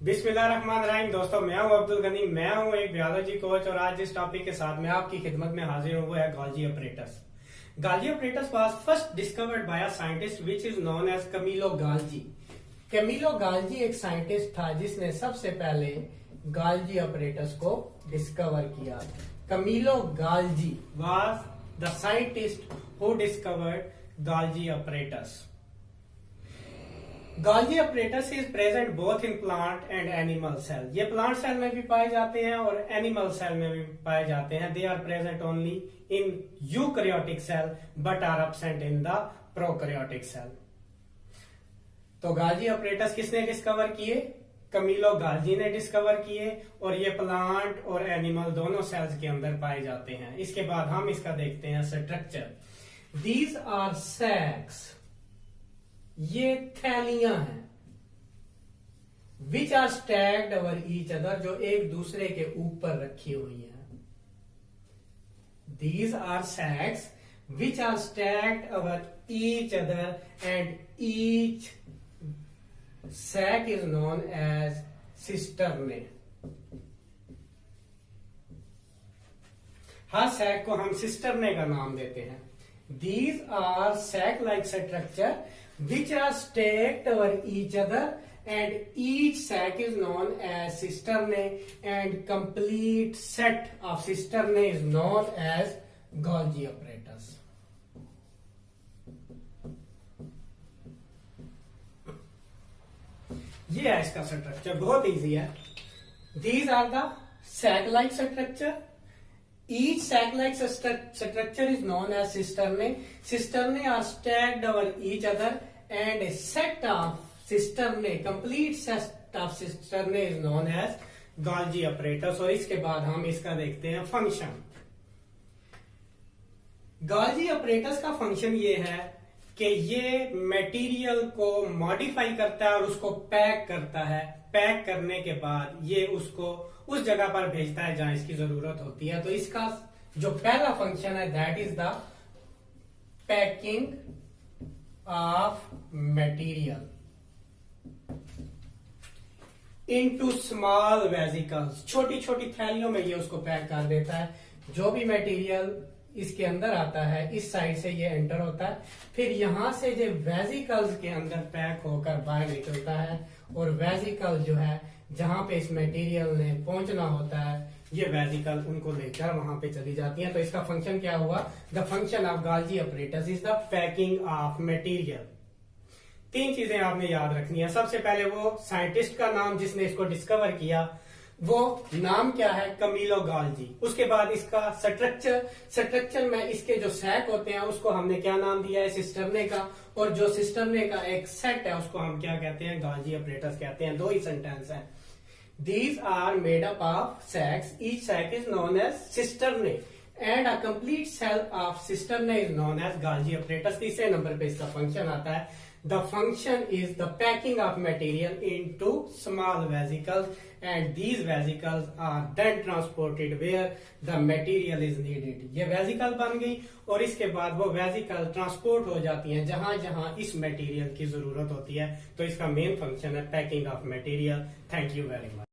बिस्मिल्लाहिर्रहमानिर्रहीम। दोस्तों, मैं हूं अब्दुल गनी। मैं हूं एक बायोलॉजी कोच और आज जिस टॉपिक के साथ मैं आपकी खिदमत में हाजिर हूं वो है Golgi apparatus. Golgi apparatus was first discovered by a scientist which is known as Camillo Golgi. Camillo Golgi एक साइंटिस्ट था जिसने सबसे पहले गॉल्जी अपरेटस को डिस्कवर किया। Camillo Golgi was the scientist who discovered Golgi apparatus. Golgi apparatus is present both in plant and animal cell. ये plant cell में भी पाए जाते हैं और एनिमल सेल में भी पाए जाते हैं। They are present only in eukaryotic cell but are absent in the prokaryotic cell. तो गॉल्जी अपरेटस किसने डिस्कवर किए? कैमिलो गॉल्जी ने डिस्कवर किए और ये प्लांट और एनिमल दोनों सेल्स के अंदर पाए जाते हैं। इसके बाद हम इसका देखते हैं स्ट्रक्चर। दीज आर सैक्स, ये थैलियां हैं, which are stacked over each other, जो एक दूसरे के ऊपर रखी हुई हैं। These are sacs which are stacked over each other and each sac is known as cisternae. हर सैक को हम सिस्टर्ने का नाम देते हैं। These are sac-like structure which are stacked over each other and each sac is known as cisternae and complete set of cisternae is known as Golgi apparatus. ये है इसका स्ट्रक्चर, बहुत इजी है। These are the sac-like structure. Each sac-like structure is known as cisternae. Cisternae are stacked over each other and a set of cisternae, complete set of cisternae is known as Golgi apparatus। और इसके बाद हम इसका देखते हैं function. Golgi apparatus का function ये है कि ये मटेरियल को मॉडिफाई करता है और उसको पैक करता है। पैक करने के बाद ये उसको उस जगह पर भेजता है जहां इसकी जरूरत होती है। तो इसका जो पहला फंक्शन है that is the packing of material into small vesicles. छोटी छोटी थैलियों में ये उसको पैक कर देता है। जो भी मटेरियल इसके अंदर आता है इस साइड से ये एंटर होता है, फिर यहां से जो वेसिकल्स के अंदर पैक होकर बाहर निकलता है और वेसिकल जो है जहां पे इस मटेरियल ने पहुंचना होता है ये वेसिकल उनको लेकर वहां पे चली जाती हैं। तो इसका फंक्शन क्या हुआ? The function of Golgi apparatus is the packing of material. तीन चीजें आपने याद रखनी है। सबसे पहले वो साइंटिस्ट का नाम जिसने इसको डिस्कवर किया, वो नाम क्या है? Camillo Golgi. उसके बाद इसका स्ट्रक्चर में इसके जो सैक होते हैं उसको हमने क्या नाम दिया है? सिस्टर्ने का। और जो सिस्टर्ने का एक सेट है उसको हम क्या कहते हैं? गॉल्जी अपरेटस कहते हैं। दो ही सेंटेंस है। These are made up of sacs. Each sac is known as cisternae and a complete cell of cisternae is known as Golgi apparatus। तीसरे नंबर पे इसका फंक्शन आता है। The function is the packing of material into small vesicles and these vesicles are then transported where the material is needed। ये vesicle बन गई और इसके बाद वो वेसिकल ट्रांसपोर्ट हो जाती हैं जहां जहां इस मटेरियल की जरूरत होती है। तो इसका मेन फंक्शन है packing of material. Thank you very much.